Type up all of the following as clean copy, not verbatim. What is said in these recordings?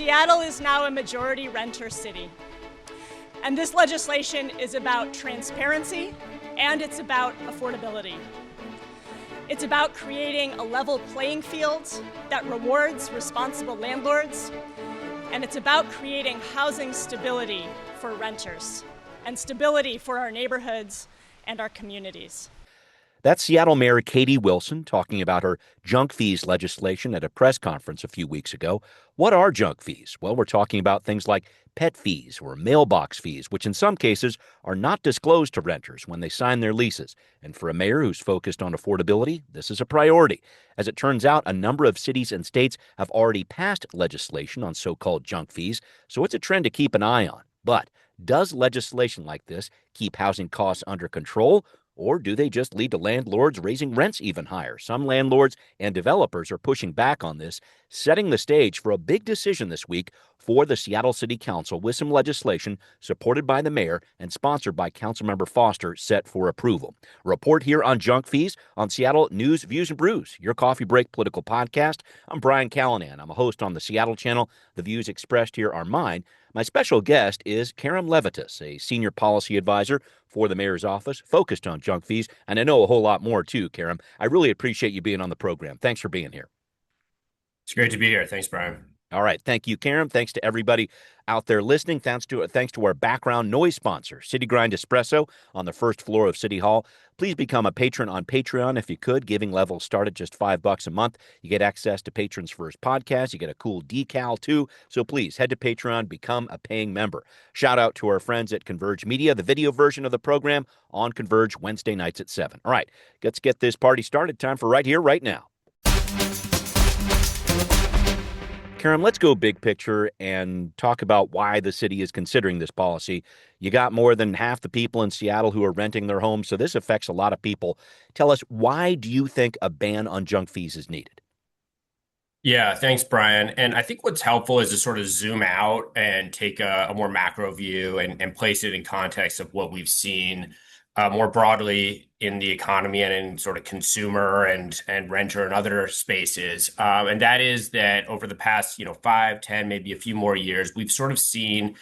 Seattle is now a majority renter city. And this legislation is about transparency and it's about affordability. It's about creating a level playing field that rewards responsible landlords. And it's about creating housing stability for renters and stability for our neighborhoods and our communities. That's Seattle Mayor Katie Wilson talking about her junk fees legislation at a press conference a few weeks ago. What are junk fees? Well, we're talking about things like pet fees or mailbox fees, which in some cases are not disclosed to renters when they sign their leases. And for a mayor who's focused on affordability, this is a priority. As it turns out, a number of cities and states have already passed legislation on so-called junk fees, so it's a trend to keep an eye on. But does legislation like this keep housing costs under control? Or do they just lead to landlords raising rents even higher? Some landlords and developers are pushing back on this, setting the stage for a big decision this week for the Seattle City Council with some legislation supported by the mayor and sponsored by Councilmember Foster set for approval. A report here on junk fees on Seattle News, Views, and Brews, your coffee break political podcast. I'm Brian Callanan. I'm a host on the Seattle channel. The views expressed here are mine. My special guest is Kerem Levitas, a senior policy advisor for the mayor's office, focused on junk fees, and I know a whole lot more too, Kerem. I really appreciate you being on the program. Thanks for being here. It's great to be here. Thanks, Brian. All right. Thank you, Kerem. Thanks to everybody out there listening. Thanks to our background noise sponsor, City Grind Espresso on the first floor of City Hall. Please become a patron on Patreon if you could. Giving levels start at just $5 a month. You get access to Patrons First podcast. You get a cool decal too. So please head to Patreon, become a paying member. Shout out to our friends at Converge Media, the video version of the program on Converge Wednesday nights at 7. All right, let's get this party started. Time for Right Here, Right Now. Kerem, let's go big picture and talk about why the city is considering this policy. You got more than half the people in Seattle who are renting their homes, so this affects a lot of people. Tell us, why do you think a ban on junk fees is needed? Yeah, thanks, Brian. And I think what's helpful is to sort of zoom out and take a more macro view and place it in context of what we've seen more broadly in the economy and in sort of consumer and renter and other spaces. And that is that over the past, 5, 10, maybe a few more years, we've sort of seen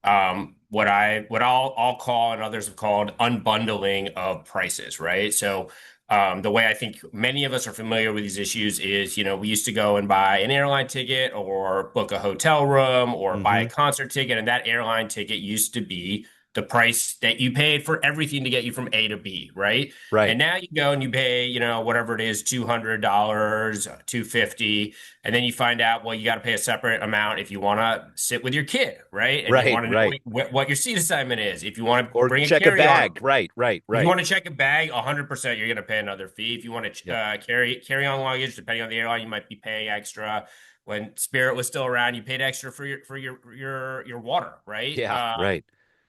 what I'll call and others have called unbundling of prices, right? So the way I think many of us are familiar with these issues is, we used to go and buy an airline ticket or book a hotel room or buy a concert ticket. And that airline ticket used to be the price that you paid for everything to get you from A to B, right? Right. And now you go and you pay, whatever it is, $200, $250, and then you find out, well, you got to pay a separate amount if you want to sit with your kid, right? And you want to know what your seat assignment is. If you want to bring check a bag, right. If you want to check a bag, 100%, you're going to pay another fee. If you want to carry on luggage, depending on the airline, you might be paying extra. When Spirit was still around, you paid extra for your water, right? Yeah, right.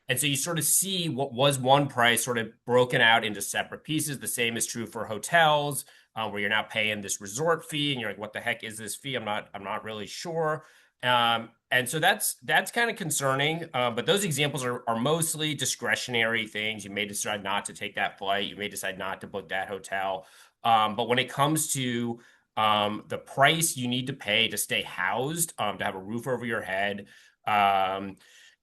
And so you sort of see what was one price sort of broken out into separate pieces. The same is true for hotels, where you're now paying this resort fee, and you're like, "What the heck is this fee? I'm not really sure." And so that's kind of concerning. But those examples are mostly discretionary things. You may decide not to take that flight. You may decide not to book that hotel. But when it comes to the price you need to pay to stay housed, to have a roof over your head,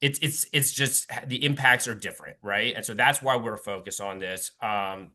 it's just the impacts are different, right? And so that's why we're focused on this. And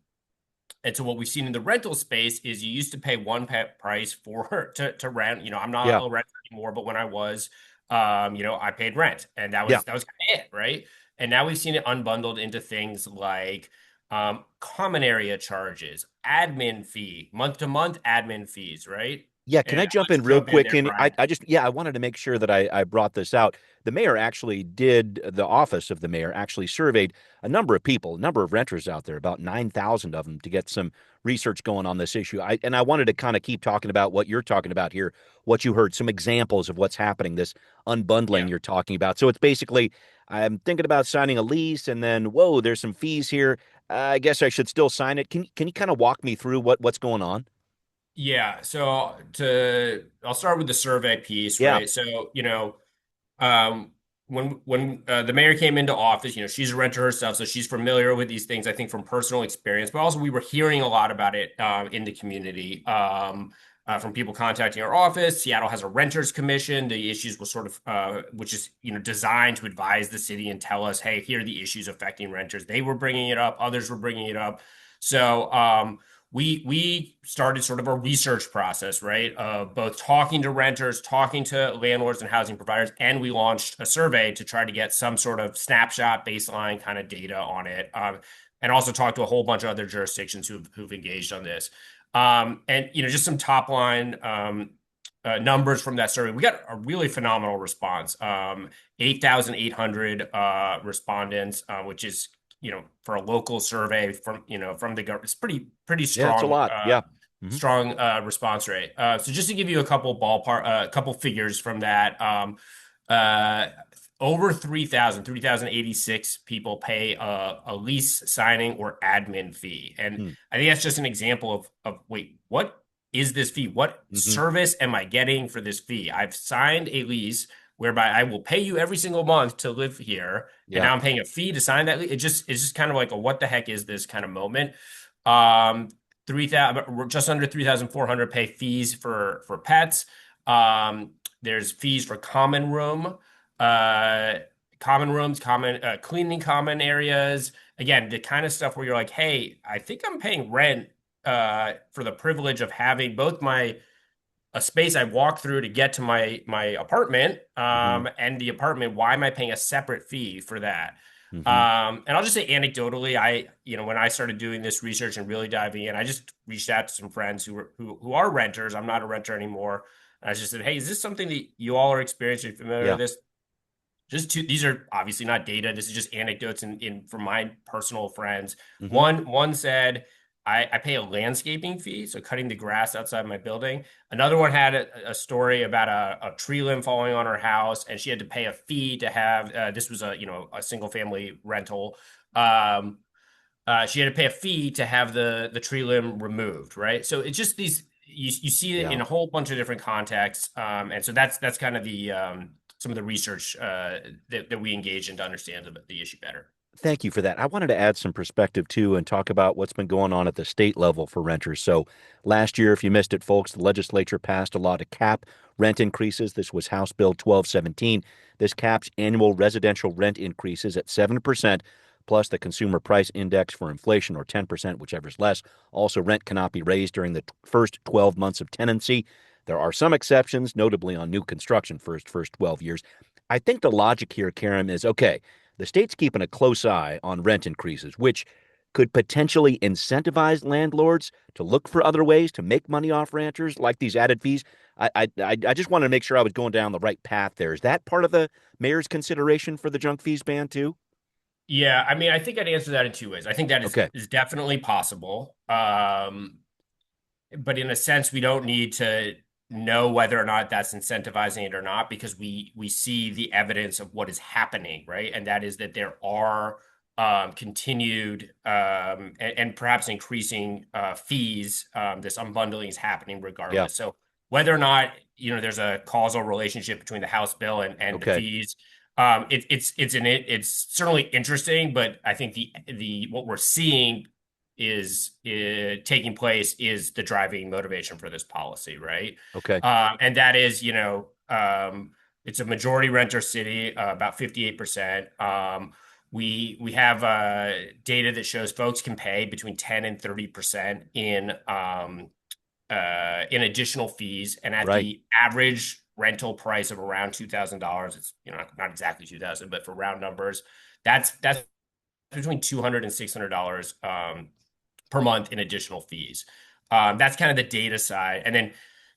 so what we've seen in the rental space is you used to pay one price to rent. I'm not a renter anymore, but when I was, I paid rent, and that was kind of it, right? And now we've seen it unbundled into things like common area charges, admin fee, month-to-month admin fees, right? Yeah, can I jump in real quick? And I wanted to make sure that I brought this out. The office of the mayor actually surveyed a number of people, a number of renters out there, about 9,000 of them, to get some research going on this issue. I wanted to kind of keep talking about what you're talking about here, what you heard, some examples of what's happening, this unbundling you're talking about. So it's basically, I'm thinking about signing a lease, and then, whoa, there's some fees here. I guess I should still sign it. Can you kind of walk me through what's going on? Yeah. So I'll start with the survey piece, right? So, when the mayor came into office, she's a renter herself, so she's familiar with these things, I think, from personal experience, but also we were hearing a lot about it in the community. from people contacting our office. Seattle has a renters commission. The issues will sort of, which is designed to advise the city and tell us, hey, here are the issues affecting renters. They were bringing it up, others were bringing it up. So we started sort of a research process, right, of both talking to renters, talking to landlords and housing providers, and we launched a survey to try to get some sort of snapshot baseline kind of data on it, and also talked to a whole bunch of other jurisdictions who've engaged on this. And just some top line numbers from that survey. We got a really phenomenal response. 8,800 respondents, which is for a local survey from the government, it's pretty strong. Yeah, it's a lot. Yeah. Strong response rate. So just to give you a couple ballpark, a couple figures from that, over 3,086 people pay a lease signing or admin fee. And I think that's just an example of wait, what is this fee? What service am I getting for this fee? I've signed a lease whereby I will pay you every single month to live here. Yeah. And now I'm paying a fee to sign that lease. It's just kind of like a what the heck is this kind of moment. 3,000, just under 3,400 pay fees for pets. There's fees for common rooms, cleaning common areas. Again, the kind of stuff where you're like, hey, I think I'm paying rent for the privilege of having both a space I walk through to get to my apartment, and the apartment. Why am I paying a separate fee for that? And I'll just say anecdotally, when I started doing this research and really diving in, I just reached out to some friends who are renters. I'm not a renter anymore. And I just said, hey, is this something that you all are experiencing? Are you familiar with this? These are obviously not data. This is just anecdotes from my personal friends. One said, I pay a landscaping fee, so cutting the grass outside my building. Another one had a story about a tree limb falling on her house, and she had to pay a fee to have this was a single family rental. She had to pay a fee to have the tree limb removed, right? So it's just these you see it in a whole bunch of different contexts, and so that's kind of the some of the research that we engage in to understand the issue better. Thank you for that. I wanted to add some perspective too and talk about what's been going on at the state level for renters. So last year, if you missed it, folks, the legislature passed a law to cap rent increases. This was House Bill 1217. This caps annual residential rent increases at 7%, plus the consumer price index for inflation, or 10%, whichever's less. Also, rent cannot be raised during the first 12 months of tenancy. There are some exceptions, notably on new construction for its first 12 years. I think the logic here, Kerem, is okay. The state's keeping a close eye on rent increases, which could potentially incentivize landlords to look for other ways to make money off renters, like these added fees. I just wanted to make sure I was going down the right path there. Is that part of the mayor's consideration for the junk fees ban too? Yeah, I mean, I think I'd answer that in two ways. I think that is definitely possible. But in a sense, we don't need to know whether or not that's incentivizing it or not, because we see the evidence of what is happening, right? And that is that there are continued and perhaps increasing fees. This unbundling is happening regardless. Yeah. So whether or not there's a causal relationship between the House bill and the fees, it's certainly interesting, but I think the what we're seeing is taking place is the driving motivation for this policy, right? And that is, it's a majority renter city, about 58%. We have data that shows folks can pay between 10 and 30% in additional fees, and at the average rental price of around $2,000, it's not exactly 2,000, but for round numbers, that's between $200 and $600 per month in additional fees. That's kind of the data side. And then,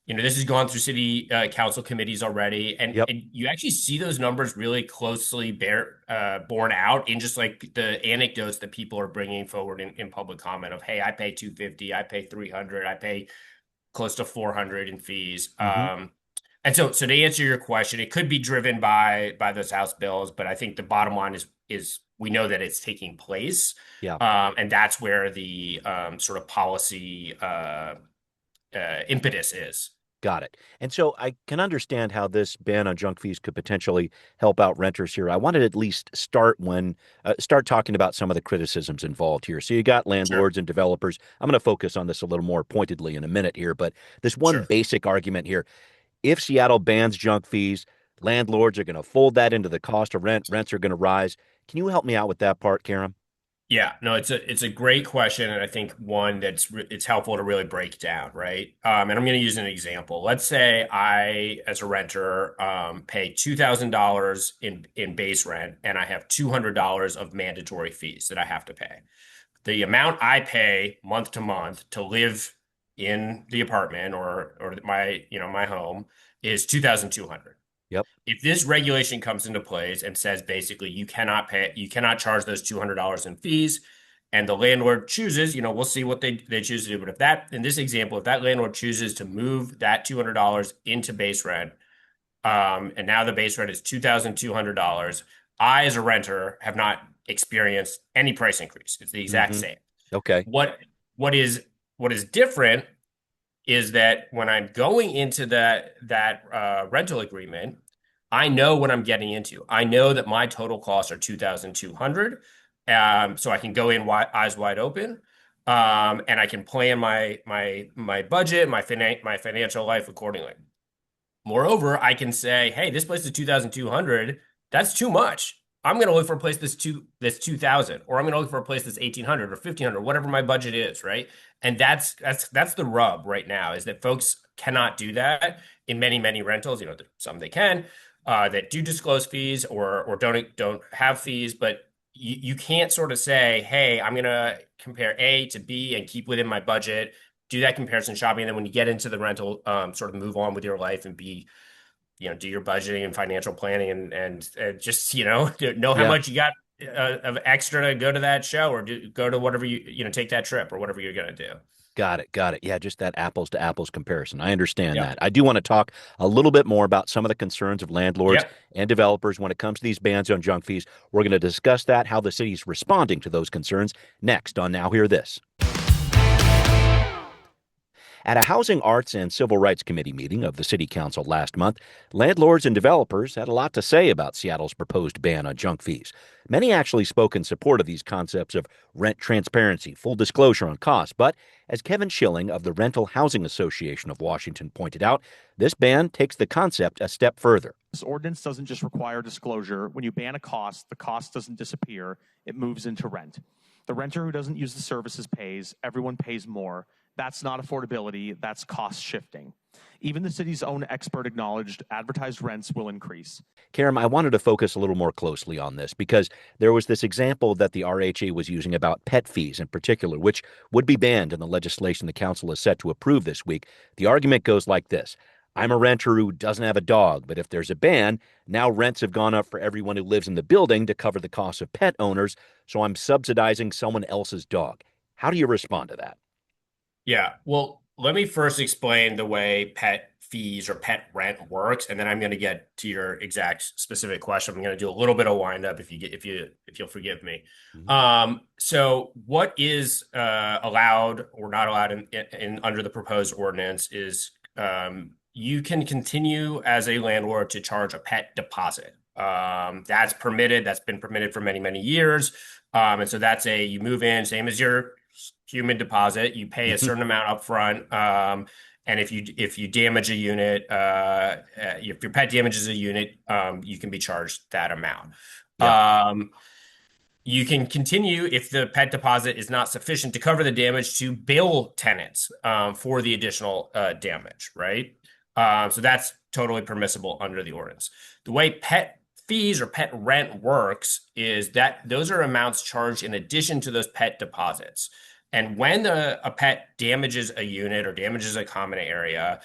this has gone through city council committees already. And you actually see those numbers really closely borne out in just like the anecdotes that people are bringing forward in public comment of, hey, I pay $250, I pay $300, I pay close to $400 in fees. And so to answer your question, it could be driven by those House bills, but I think the bottom line is we know that it's taking place. And that's where the sort of policy impetus is. Got it. And so I can understand how this ban on junk fees could potentially help out renters here. I wanted to at least start talking about some of the criticisms involved here. So you got Sure. landlords and developers. I'm going to focus on this a little more pointedly in a minute here, but this one Sure. basic argument here: if Seattle bans junk fees, landlords are going to fold that into the cost of rent. Rents are going to rise. Can you help me out with that part, Kerem? Yeah, no, it's a great question, and I think one it's helpful to really break down, right? And I'm going to use an example. Let's say I, as a renter, pay $2,000 in base rent, and I have $200 of mandatory fees that I have to pay. The amount I pay month to month to live in the apartment or my my home is 2,200. Yep. If this regulation comes into place and says basically you cannot charge those $200 in fees, and the landlord chooses, we'll see what they choose to do. But in this example, if that landlord chooses to move that $200 into base rent, and now the base rent is $2,200, I, as a renter, have not experienced any price increase. It's the exact Hmm. same. Okay. What is different is that when I'm going into that rental agreement, I know what I'm getting into. I know that my total costs are 2,200, so I can go in eyes wide open, and I can plan my budget, my financial life accordingly. Moreover, I can say, hey, this place is 2,200. That's too much. I'm going to look for a place that's 2,000, or I'm going to look for a place that's 1,800 or 1,500, whatever my budget is, right? And that's the rub right now, is that folks cannot do that in many rentals. Some they can that do disclose fees or don't have fees, but you can't sort of say, hey, I'm going to compare A to B and keep within my budget, do that comparison shopping, and then when you get into the rental, sort of move on with your life and do your budgeting and financial planning and just know how Yeah. much you got of extra to go to that show or go to whatever take that trip or whatever you're gonna do. Got it. Got it. Yeah, just that apples to apples comparison. I understand Yep. that. I do want to talk a little bit more about some of the concerns of landlords Yep. and developers when it comes to these bans on junk fees. We're going to discuss that, how the city's responding to those concerns, next on Now Hear This. At a Housing, Arts, and Civil Rights Committee meeting of the City Council last month, landlords and developers had a lot to say about Seattle's proposed ban on junk fees. Many actually spoke in support of these concepts of rent transparency, full disclosure on costs. But as Kevin Schilling of the Rental Housing Association of Washington pointed out, this ban takes the concept a step further. This ordinance doesn't just require disclosure. When you ban a cost, the cost doesn't disappear. It moves into rent. The renter who doesn't use the services pays. Everyone pays more. That's not affordability. That's cost shifting. Even the city's own expert acknowledged advertised rents will increase. Kerem, I wanted to focus a little more closely on this because there was this example that the RHA was using about pet fees in particular, which would be banned in the legislation the council is set to approve this week. The argument goes like this: I'm a renter who doesn't have a dog, but if there's a ban, now rents have gone up for everyone who lives in the building to cover the costs of pet owners, so I'm subsidizing someone else's dog. How do you respond to that? Yeah. Well, let me first explain the way pet fees or pet rent works, and then I'm going to get to your exact specific question. I'm going to do a little bit of wind up if you'll forgive me. So what is allowed or not allowed in under the proposed ordinance is you can continue as a landlord to charge a pet deposit. That's permitted. That's been permitted for many years. And so you move in, same as your human deposit. You pay a certain amount up front. And if you damage a unit, if your pet damages a unit, you can be charged that amount. Yeah. You can continue if the pet deposit is not sufficient to cover the damage to bill tenants for the additional damage, right? So that's totally permissible under the ordinance. The way pet fees or pet rent works is that those are amounts charged in addition to those pet deposits. And when a pet damages a unit or damages a common area,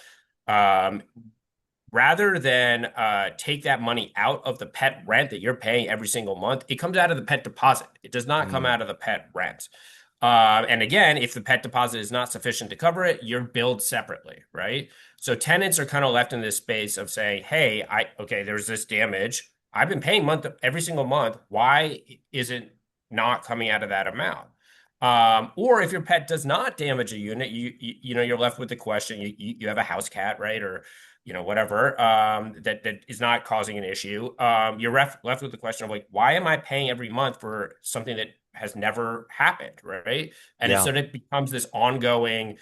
rather than take that money out of the pet rent that you're paying every single month, it comes out of the pet deposit. It does not come out of the pet rent. And again, if the pet deposit is not sufficient to cover it, you're billed separately, right? So tenants are kind of left in this space of saying, hey, there's this damage. I've been paying every single month. Why is it not coming out of that amount? Or if your pet does not damage a unit, you're left with the question. You have a house cat, right, or whatever, that is not causing an issue. You're left with the question of like, why am I paying every month for something that has never happened, right? And Yeah. so it becomes this ongoing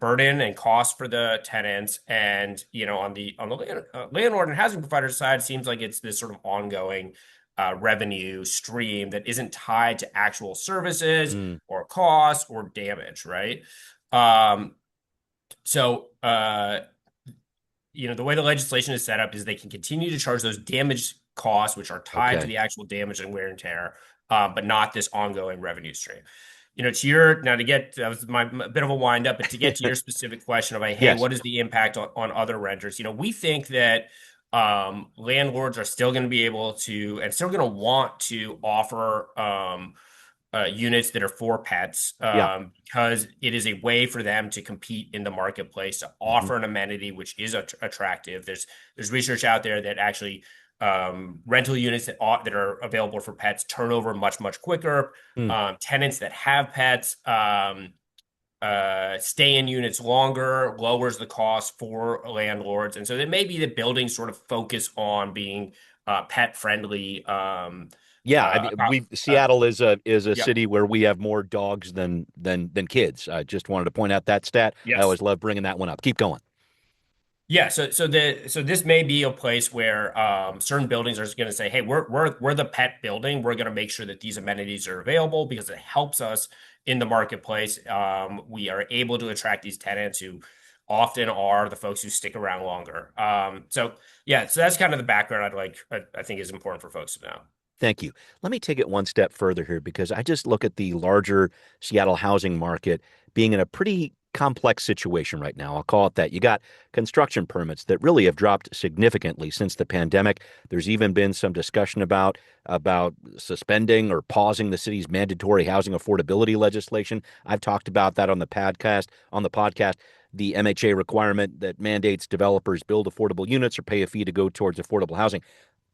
burden and cost for the tenants. And on the landlord and housing provider side, it seems like it's this sort of ongoing revenue stream that isn't tied to actual services Mm. or costs or damage, right? Um, so the way the legislation is set up is they can continue to charge those damage costs, which are tied to Okay. the actual damage and wear and tear, but not this ongoing revenue stream. That was a bit of a wind up, but to get to your specific question of like, hey, Yes. what is the impact on other renters? We think that landlords are still going to be able to and still going to want to offer units that are for pets Yeah. because it is a way for them to compete in the marketplace to offer an amenity which is attractive. There's research out there that actually rental units that are available for pets turn over much, much quicker. Mm. Tenants that have pets stay in units longer, lowers the cost for landlords. And so it may be that buildings sort of focus on being pet friendly. Yeah, I mean, Seattle is a Yep. city where we have more dogs than kids. I just wanted to point out that stat. I Yes. always love bringing that one up. Keep going. Yeah, so this may be a place where certain buildings are going to say, "Hey, we're the pet building. We're going to make sure that these amenities are available because it helps us in the marketplace. We are able to attract these tenants who often are the folks who stick around longer." So that's kind of the background I think is important for folks to know. Thank you. Let me take it one step further here because I just look at the larger Seattle housing market being in a pretty complex situation right now. I'll call it that. You got construction permits that really have dropped significantly since the pandemic. There's even been some discussion about suspending or pausing the city's mandatory housing affordability legislation. I've talked about that on the podcast. The MHA requirement that mandates developers build affordable units or pay a fee to go towards affordable housing.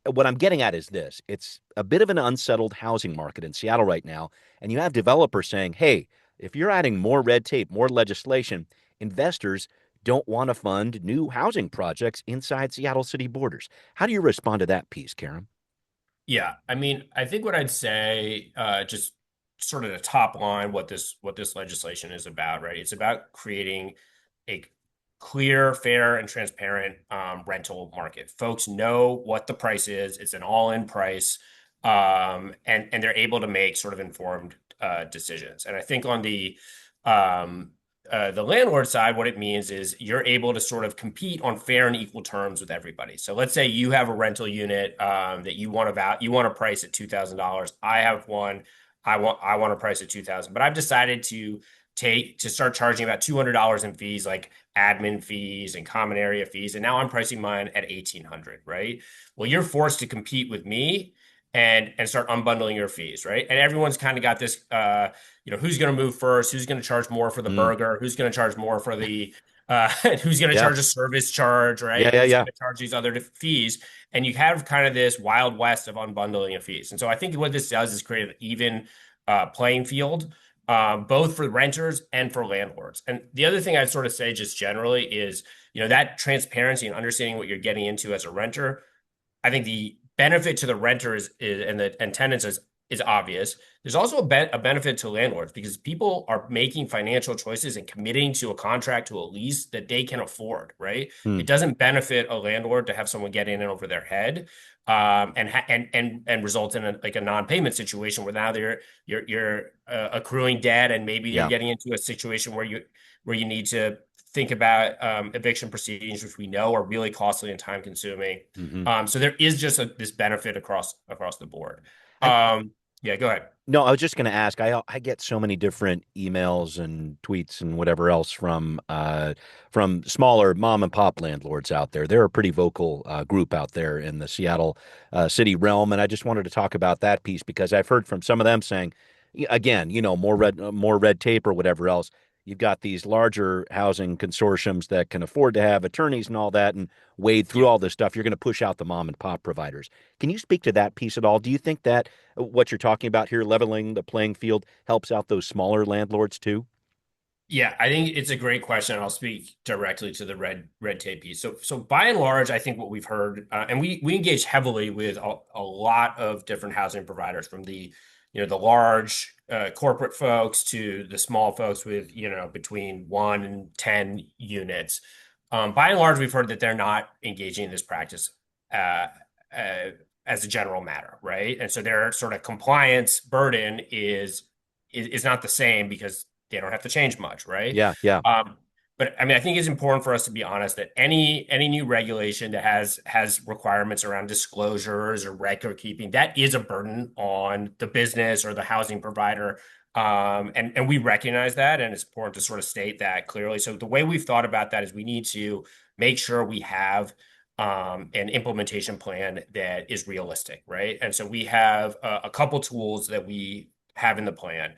What I'm getting at is this. It's a bit of an unsettled housing market in Seattle right now. And you have developers saying, hey, if you're adding more red tape, more legislation, investors don't want to fund new housing projects inside Seattle city borders. How do you respond to that piece, Kerem? Yeah, I mean, I think what I'd say, just sort of the top line, what this legislation is about, right? It's about creating a clear, fair, and transparent rental market. Folks know what the price is. It's an all-in price, and they're able to make sort of informed decisions. And I think on the landlord side, what it means is you're able to sort of compete on fair and equal terms with everybody. So let's say you have a rental unit that you want to price at $2,000. I have one. I want to price at $2,000, but I've decided to start charging about $200 in fees, like admin fees and common area fees, and now I'm pricing mine at $1,800, right? Well, you're forced to compete with me and start unbundling your fees, right? And everyone's kind of got this, who's going to move first, who's going to charge more for the burger, who's going to charge more for the, who's going to Yeah. charge a service charge, right? Yeah. Who's going to charge these other fees? And you have kind of this wild west of unbundling of fees. And so I think what this does is create an even playing field, both for renters and for landlords. And the other thing I'd sort of say just generally is, that transparency and understanding what you're getting into as a renter. I think the benefit to the renters and tenants is obvious. There's also a benefit to landlords because people are making financial choices and committing to a contract, to a lease that they can afford, right? It doesn't benefit a landlord to have someone get in and over their head and result in a non-payment situation where now you're accruing debt and maybe you're getting into a situation where you need to think about eviction proceedings, which we know are really costly and time consuming. So there is just this benefit across the board. Yeah, go ahead. No, I was just going to ask. I get so many different emails and tweets and whatever else from smaller mom and pop landlords out there. They're a pretty vocal group out there in the Seattle city realm, and I just wanted to talk about that piece because I've heard from some of them saying, again, more red tape or whatever else. you've got these larger housing consortiums that can afford to have attorneys and all that and wade through all this stuff. You're going to push out the mom and pop providers. Can you speak to that piece at all? Do you think that what you're talking about here, leveling the playing field, helps out those smaller landlords too? Yeah, I think it's a great question. I'll speak directly to the red tape piece. So by and large, I think what we've heard, and we engage heavily with a lot of different housing providers, from the large corporate folks to the small folks with between 1 and 10 units. By and large, we've heard that they're not engaging in this practice uh, as a general matter, right? And so their sort of compliance burden is not the same because they don't have to change much, right? Yeah, yeah. But I mean, I think it's important for us to be honest that any new regulation that has requirements around disclosures or record keeping, that is a burden on the business or the housing provider. And we recognize that, and it's important to sort of state that clearly. So the way we've thought about that is we need to make sure we have an implementation plan that is realistic, right? And so we have a couple tools that we have in the plan.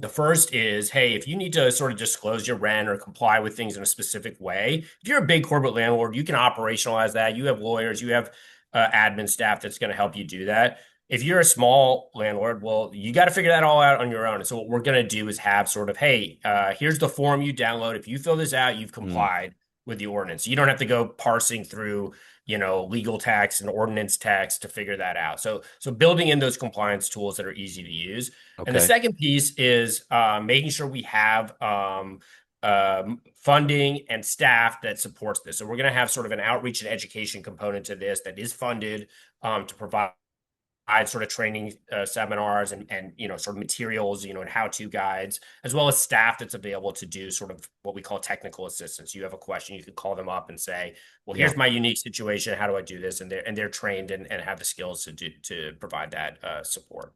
The first is, hey, if you need to sort of disclose your rent or comply with things in a specific way, if you're a big corporate landlord, you can operationalize that. You have lawyers, you have admin staff that's going to help you do that. If you're a small landlord, well, you got to figure that all out on your own. And so what we're going to do is have sort of, hey, here's the form you download. If you fill this out, you've complied with the ordinance. You don't have to go parsing through legal text and ordinance text to figure that out. So building in those compliance tools that are easy to use. Okay. And the second piece is making sure we have funding and staff that supports this. So we're going to have sort of an outreach and education component to this that is funded to provide sort of training seminars and sort of materials, and how-to guides, as well as staff that's available to do sort of what we call technical assistance. You have a question, you can call them up and say, well, here's my unique situation. How do I do this? And they're trained and have the skills to provide that support.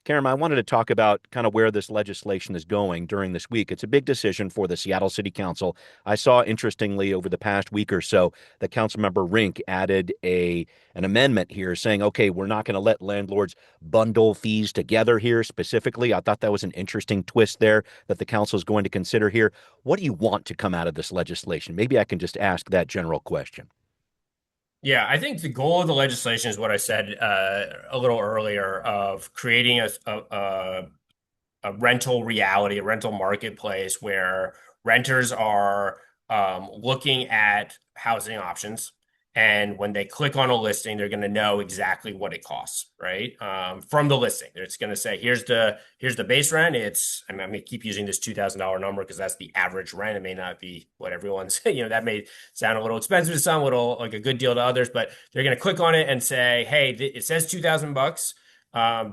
Kerem, I wanted to talk about kind of where this legislation is going during this week. It's a big decision for the Seattle City Council. I saw, interestingly, over the past week or so, that Councilmember Rink added an amendment here saying, okay, we're not going to let landlords bundle fees together here specifically. I thought that was an interesting twist there that the council is going to consider here. What do you want to come out of this legislation? Maybe I can just ask that general question. Yeah, I think the goal of the legislation is what I said a little earlier, of creating a rental reality, a rental marketplace where renters are looking at housing options. And when they click on a listing, they're going to know exactly what it costs, right? From the listing, it's going to say, here's the base rent. I'm going to keep using this $2,000 number because that's the average rent. It may not be what everyone's, that may sound a little expensive to some, little like a good deal to others, but they're going to click on it and say, hey, it says $2,000.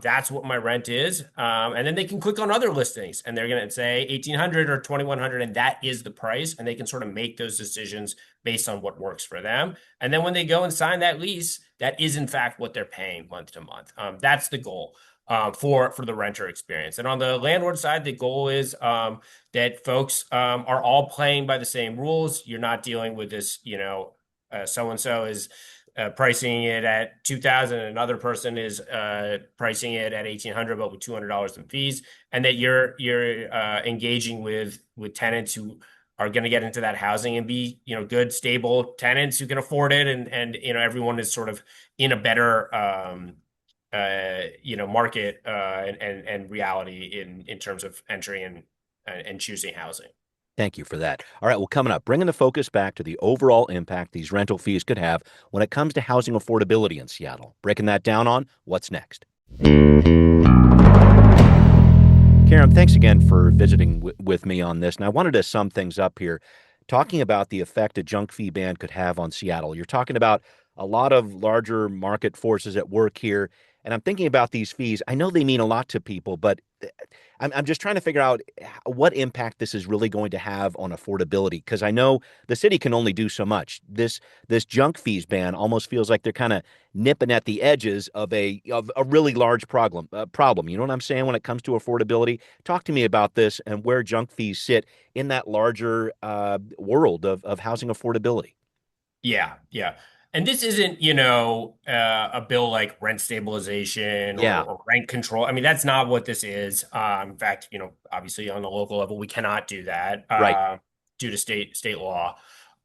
That's what my rent is. And then they can click on other listings and they're going to say 1,800 or 2,100, and that is the price. And they can sort of make those decisions based on what works for them. And then when they go and sign that lease, that is in fact what they're paying month to month. That's the goal for the renter experience. And on the landlord side, the goal is that folks are all playing by the same rules. You're not dealing with this, so-and-so is pricing it at $2,000, and another person is pricing it at $1,800, but with $200 in fees, and that you're engaging with tenants who are going to get into that housing and be good, stable tenants who can afford it, and everyone is sort of in a better market and reality in terms of entering and choosing housing. Thank you for that. All right, well, coming up, bringing the focus back to the overall impact these rental fees could have when it comes to housing affordability in Seattle. Breaking that down on What's Next. Kerem, thanks again for visiting with me on this. And I wanted to sum things up here, talking about the effect a junk fee ban could have on Seattle. You're talking about a lot of larger market forces at work here. And I'm thinking about these fees. I know they mean a lot to people, but I'm just trying to figure out what impact this is really going to have on affordability, because I know the city can only do so much. This junk fees ban almost feels like they're kind of nipping at the edges of a really large problem. You know what I'm saying when it comes to affordability? Talk to me about this and where junk fees sit in that larger world of housing affordability. Yeah. And this isn't, a bill like rent stabilization Yeah. or rent control. I mean, that's not what this is. In fact, obviously on the local level, we cannot do that Right. due to state law.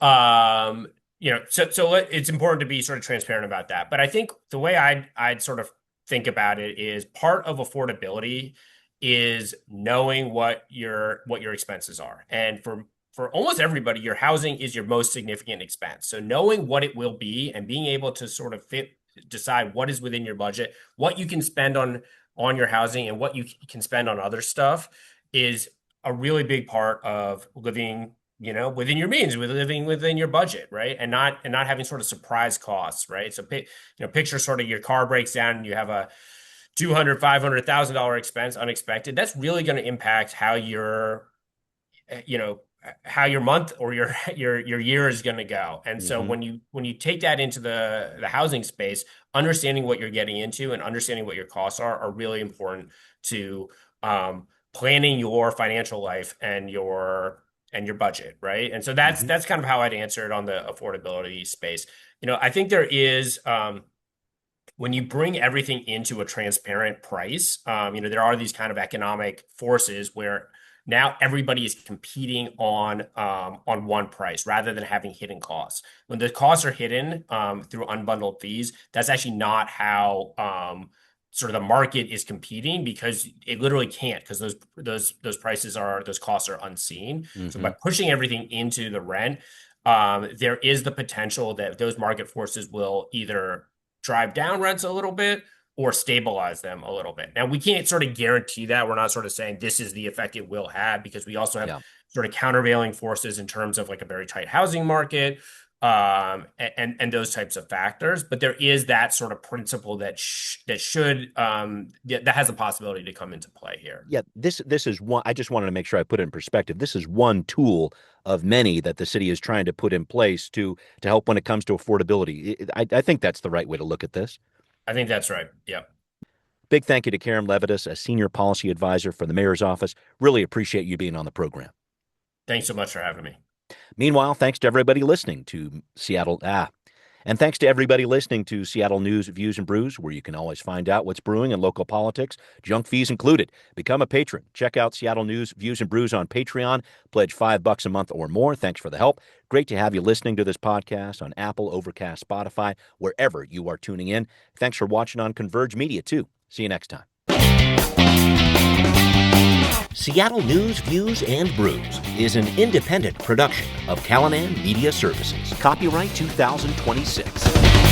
So it's important to be sort of transparent about that. But I think the way I'd sort of think about it is part of affordability is knowing what your expenses are. And for almost everybody, your housing is your most significant expense. So knowing what it will be and being able to sort of decide what is within your budget, what you can spend on your housing and what you can spend on other stuff is a really big part of living, within your means, with living within your budget, right? And not having sort of surprise costs, right? So picture sort of your car breaks down and you have a $200,000-$500,000 expense unexpected. That's really going to impact how your month or your year is going to go. And so when you take that into the housing space, understanding what you're getting into and understanding what your costs are really important to planning your financial life and your budget, right? And so that's kind of how I'd answer it on the affordability space. I think there is when you bring everything into a transparent price, there are these kind of economic forces where now everybody is competing on one price rather than having hidden costs. When the costs are hidden through unbundled fees, that's actually not how sort of the market is competing, because it literally can't, because those costs are unseen. So by pushing everything into the rent, there is the potential that those market forces will either drive down rents a little bit or stabilize them a little bit. Now, we can't sort of guarantee that. We're not sort of saying this is the effect it will have, because we also have sort of countervailing forces in terms of like a very tight housing market and those types of factors. But there is that sort of principle that has a possibility to come into play here. Yeah, this is one. I just wanted to make sure I put it in perspective. This is one tool of many that the city is trying to put in place to help when it comes to affordability. I think that's the right way to look at this. I think that's right. Yeah. Big thank you to Kerem Levitas, a senior policy advisor for the mayor's office. Really appreciate you being on the program. Thanks so much for having me. Meanwhile, thanks to everybody listening to Seattle. And thanks to everybody listening to Seattle News, Views, and Brews, where you can always find out what's brewing in local politics, junk fees included. Become a patron. Check out Seattle News, Views, and Brews on Patreon. Pledge $5 a month or more. Thanks for the help. Great to have you listening to this podcast on Apple, Overcast, Spotify, wherever you are tuning in. Thanks for watching on Converge Media, too. See you next time. Seattle News, Views, and Brews is an independent production of Callanan Media Services. Copyright 2026.